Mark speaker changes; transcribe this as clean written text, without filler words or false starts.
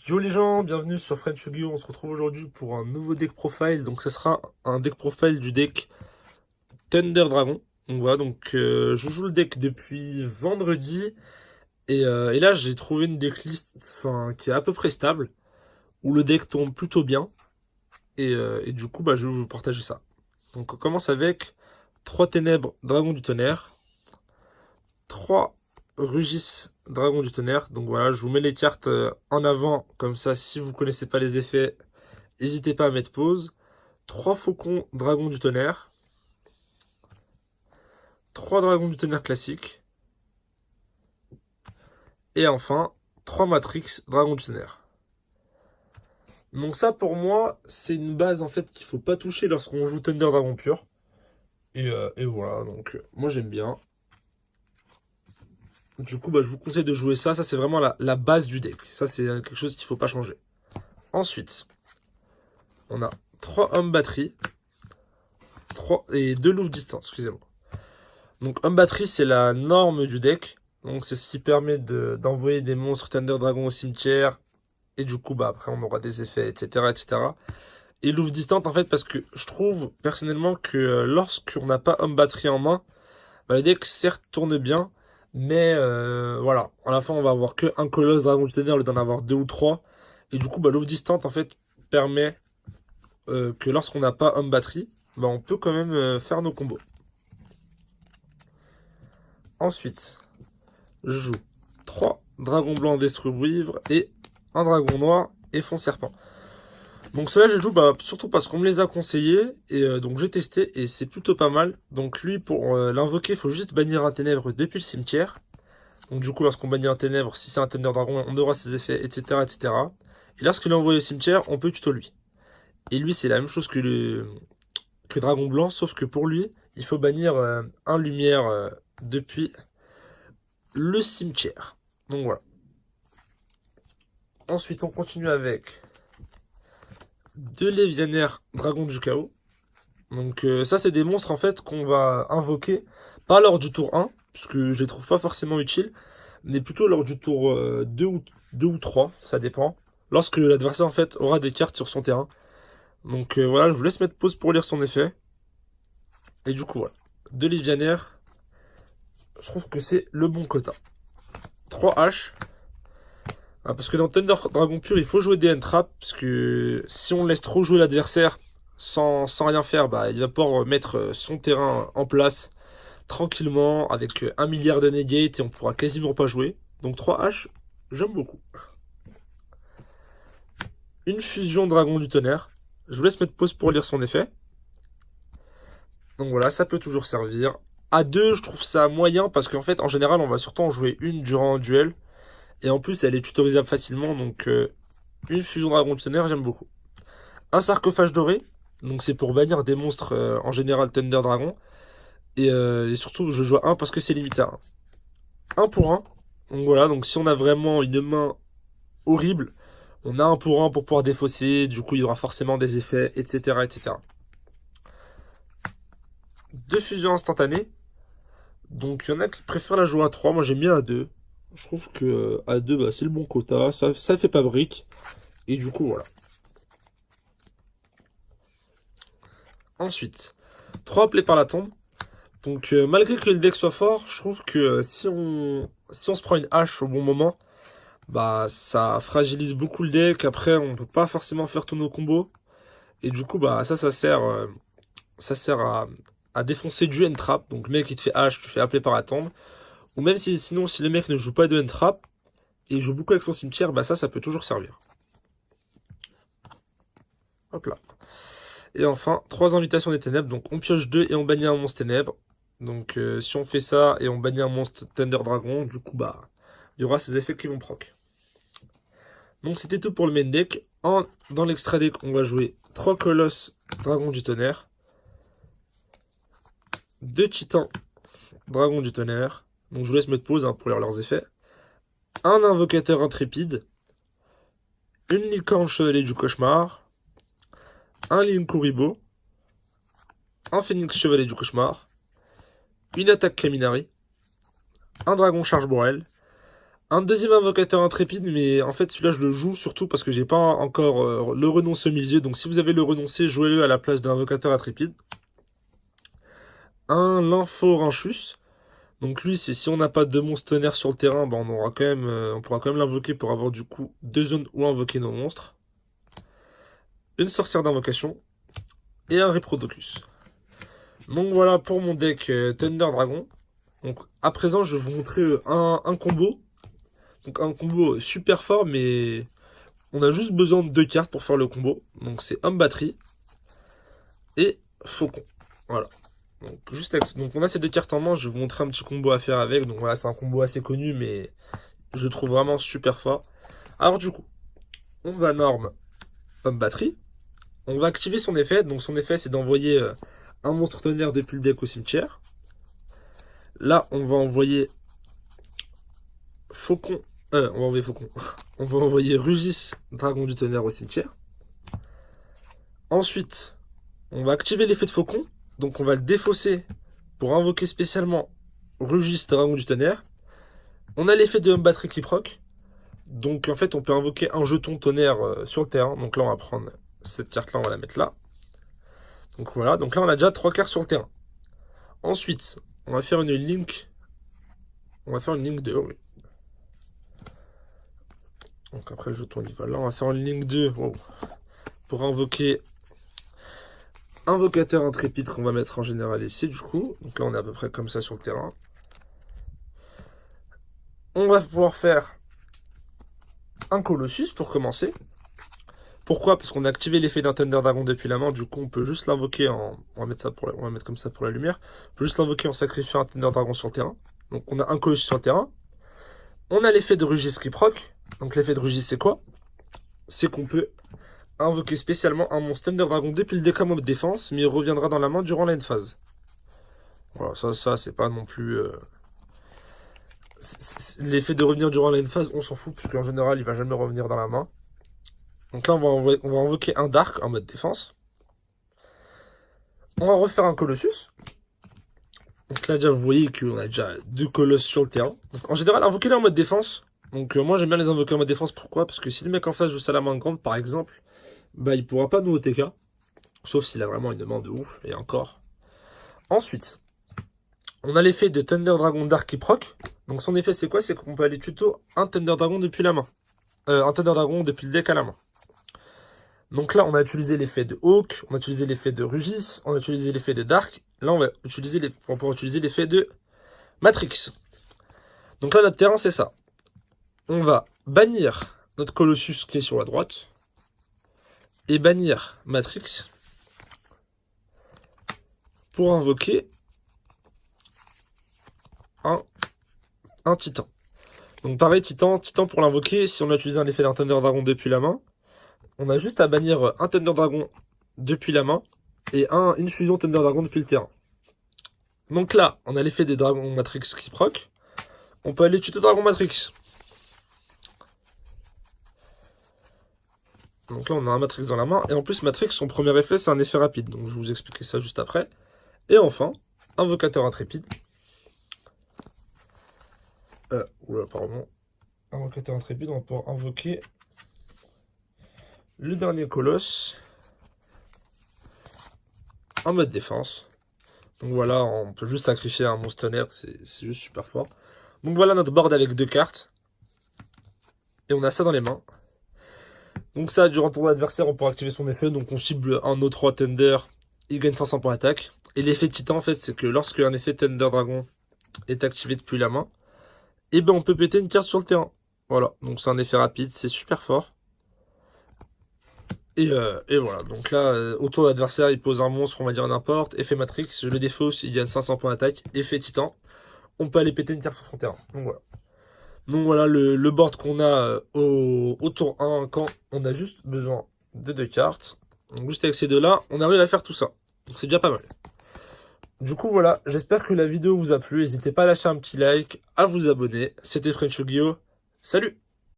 Speaker 1: Yo les gens, bienvenue sur French Yu-Gi-Oh! On se retrouve aujourd'hui pour un nouveau deck profile. Donc ce sera un deck profile du deck Thunder Dragon. Donc voilà, je joue le deck depuis vendredi. Et là j'ai trouvé une decklist qui est à peu près stable. Où le deck tombe plutôt bien. Et du coup je vais vous partager ça. Donc on commence avec 3 Ténèbres Dragon du Tonnerre. 3 Rugis Dragon du Tonnerre. Donc voilà, je vous mets les cartes en avant. Comme ça, si vous connaissez pas les effets, n'hésitez pas à mettre pause. 3 Faucons Dragon du Tonnerre. 3 Dragons du Tonnerre classiques. Et enfin, 3 Matrix Dragon du Tonnerre. Donc ça, pour moi, c'est une base en fait qu'il faut pas toucher lorsqu'on joue Thunder Dragon pur. Et voilà, donc moi j'aime bien. Du coup, je vous conseille de jouer ça. Ça, c'est vraiment la base du deck. Ça, c'est quelque chose qu'il faut pas changer. Ensuite, on a 3 hommes batterie. 3 et 2 loups distance, excusez-moi. Donc homme batterie, c'est la norme du deck. Donc c'est ce qui permet d'envoyer des monstres Thunder Dragon au cimetière. Et du coup, après on aura des effets, etc. etc. Et louve distante, en fait, parce que je trouve personnellement que lorsqu'on n'a pas homme batterie en main, le deck certes tourne bien. Mais voilà, à la fin on va avoir que un colosse Dragon du Tonnerre au lieu d'en avoir 2 ou 3. Et du coup, louve distante, en fait, permet que lorsqu'on n'a pas homme batterie, on peut quand même faire nos combos. Ensuite, je joue 3 dragons blancs destruivre et un dragon noir et fond serpent. Donc cela je joue surtout parce qu'on me les a conseillés et donc j'ai testé et c'est plutôt pas mal. Donc lui pour l'invoquer il faut juste bannir un ténèbre depuis le cimetière. Donc du coup lorsqu'on bannit un ténèbre, si c'est un Thunder Dragon on aura ses effets etc. etc. Et lorsqu'il est envoyé au cimetière on peut tuto lui. Et lui c'est la même chose que Dragon Blanc sauf que pour lui il faut bannir un lumière depuis le cimetière. Donc voilà. Ensuite, on continue avec 2 Lévianaires Dragons du Chaos. Donc ça, c'est des monstres en fait qu'on va invoquer, pas lors du tour 1, parce que je les trouve pas forcément utiles, mais plutôt lors du tour 2 ou 3, ça dépend, lorsque l'adversaire en fait aura des cartes sur son terrain. Donc voilà, je vous laisse mettre pause pour lire son effet. Et du coup, voilà. 2 Lévianaires, je trouve que c'est le bon quota. 3 H. Parce que dans Thunder Dragon pur, il faut jouer des entraps, parce que si on laisse trop jouer l'adversaire sans rien faire, il va pouvoir mettre son terrain en place tranquillement, avec 1 milliard de negate, et on pourra quasiment pas jouer. Donc 3 H, j'aime beaucoup. Une fusion Dragon du Tonnerre. Je vous laisse mettre pause pour lire son effet. Donc voilà, ça peut toujours servir. À 2, je trouve ça moyen, parce qu'en fait, en général, on va surtout en jouer une durant un duel. Et en plus, elle est tutorisable facilement, donc une fusion Dragon du Tonnerre, j'aime beaucoup. Un sarcophage doré, donc c'est pour bannir des monstres en général Thunder Dragon. Et surtout, je joue 1 parce que c'est limité à 1. 1 pour 1. Donc voilà, donc si on a vraiment une main horrible, on a 1 pour pouvoir défausser. Du coup, il y aura forcément des effets, etc. etc. 2 fusions instantanées. Donc il y en a qui préfèrent la jouer à 3. Moi j'aime bien à 2. Je trouve que à 2, c'est le bon quota. Ça fait pas brique. Et du coup, voilà. Ensuite, 3 appelés par la tombe. Donc malgré que le deck soit fort, je trouve que si on se prend une hache au bon moment, ça fragilise beaucoup le deck. Après, on peut pas forcément faire tous nos combos. Et du coup, ça sert à défoncer du N-Trap. Donc le mec il te fait hache, tu fais appeler par la tombe. Ou même sinon, si le mec ne joue pas de N-Trap et joue beaucoup avec son cimetière, ça peut toujours servir. Hop là. Et enfin, 3 invitations des ténèbres. Donc on pioche 2 et on bannit un monstre ténèbres. Donc si on fait ça et on bannit un monstre Thunder Dragon, du coup il y aura ces effets qui vont proc. Donc c'était tout pour le main deck. Dans l'extra deck, on va jouer 3 colosses Dragon du Tonnerre, 2 titans Dragon du Tonnerre. Donc je vous laisse mettre pause pour lire leurs effets. Un invocateur intrépide, une licorne chevalier du cauchemar, un Linkuribo, un phénix chevalier du cauchemar, une attaque Kaminari, un dragon charge Borel, Un deuxième invocateur intrépide, mais en fait celui-là je le joue surtout parce que j'ai pas encore le renoncé au milieu. Donc si vous avez le renoncé, jouez-le à la place de l'invocateur intrépide. Un Lymphorinchus. Donc lui, c'est si on n'a pas de monstre tonnerre sur le terrain, bah on aura quand même, on pourra quand même l'invoquer pour avoir du coup 2 zones où invoquer nos monstres. Une sorcière d'invocation et un Reprodocus. Donc voilà pour mon deck Thunder Dragon. Donc à présent, je vais vous montrer un combo. Donc un combo super fort, mais on a juste besoin de 2 cartes pour faire le combo. Donc c'est Homme Batterie et Faucon. Voilà. Donc, donc on a ces 2 cartes en main, je vais vous montrer un petit combo à faire avec. Donc voilà, c'est un combo assez connu, mais je le trouve vraiment super fort. Alors du coup, on va norme Homme Batterie. On va activer son effet. Donc son effet, c'est d'envoyer un monstre tonnerre depuis le deck au cimetière. Là, on va envoyer Faucon. On va envoyer Faucon. On va envoyer Rugis, Dragon du Tonnerre au cimetière. Ensuite, on va activer l'effet de Faucon. Donc on va le défausser pour invoquer spécialement Rugis, Dragon du Tonnerre. On a l'effet de Homme Batterie qui proc. Donc en fait, on peut invoquer un jeton tonnerre sur le terrain. Donc là, on va prendre cette carte-là, on va la mettre là. Donc voilà, donc là, on a déjà 3 cartes sur le terrain. Ensuite, on va faire une link. On va faire une link 2, oui. Donc après le jeton, il va là. On va faire une link 2 pour invoquer invocateur intrépide qu'on va mettre en général ici, du coup. Donc là, on est à peu près comme ça sur le terrain. On va pouvoir faire un Colossus pour commencer. Pourquoi? Parce qu'on a activé l'effet d'un Thunder Dragon depuis la main, du coup on peut juste l'invoquer en... On va mettre comme ça pour la lumière. On peut juste l'invoquer en sacrifiant un Thunder Dragon sur le terrain. Donc on a un Colossus sur le terrain. On a l'effet de Rugis qui proc. Donc l'effet de Rugis c'est quoi? C'est qu'on peut invoquer spécialement un monstre Thunder Dragon depuis le deck en mode défense, mais il reviendra dans la main durant la end phase. Voilà, ça c'est pas non plus... L'effet de revenir durant la end phase, on s'en fout, puisqu'en général il va jamais revenir dans la main. Donc là, on va invoquer un Dark en mode défense. On va refaire un Colossus. Donc là, déjà, vous voyez qu'on a déjà 2 colosses sur le terrain. Donc, en général, invoquez-les en mode défense. Donc moi, j'aime bien les invoquer en mode défense. Pourquoi? Parce que si le mec en face joue sa main grande, par exemple, bah il pourra pas nous OTK. Sauf s'il a vraiment une main de ouf, et encore. Ensuite, on a l'effet de Thunder Dragon Dark qui proc. Donc son effet, c'est quoi? C'est qu'on peut aller tuto un Thunder Dragon depuis la main. Un Thunder Dragon depuis le deck à la main. Donc là, on a utilisé l'effet de Hawk, on a utilisé l'effet de Rugis, on a utilisé l'effet de Dark. Là, on va utiliser l'effet de Matrix. Donc là, notre terrain, c'est ça. On va bannir notre Colossus qui est sur la droite. Et bannir Matrix. Pour invoquer un Titan. Donc pareil, Titan pour l'invoquer, si on a utilisé un effet d'un Thunder Dragon depuis la main, on a juste à bannir un Thunder Dragon depuis la main et une fusion Thunder Dragon depuis le terrain. Donc là, on a l'effet des Dragons Matrix qui proc. On peut aller tuto Dragon Matrix. Donc là, on a un Matrix dans la main. Et en plus, Matrix, son premier effet, c'est un effet rapide. Donc je vais vous expliquer ça juste après. Et enfin, Invocateur Intrépide. Pardon. Invocateur Intrépide, on va pouvoir invoquer le dernier colosse en mode défense. Donc voilà, on peut juste sacrifier un monstre tonnerre, c'est juste super fort. Donc voilà notre board avec 2 cartes. Et on a ça dans les mains. Donc ça, durant ton adversaire, on pourra activer son effet. Donc on cible un O3 Thunder, il gagne 500 points d'attaque. Et l'effet Titan, en fait, c'est que lorsque un effet Thunder Dragon est activé depuis la main, et ben on peut péter une carte sur le terrain. Voilà, donc c'est un effet rapide, c'est super fort. Et voilà, donc là, autour de l'adversaire, il pose un monstre, on va dire n'importe. Effet Matrix, je le défausse, il gagne 500 points d'attaque. Effet Titan, on peut aller péter une carte sur son terrain. Donc voilà le board qu'on a au tour 1 quand on a juste besoin de 2 cartes. Donc juste avec ces deux-là, on arrive à faire tout ça. Donc c'est déjà pas mal. Du coup voilà, j'espère que la vidéo vous a plu. N'hésitez pas à lâcher un petit like, à vous abonner. C'était French Yu-Gi-Oh! Salut!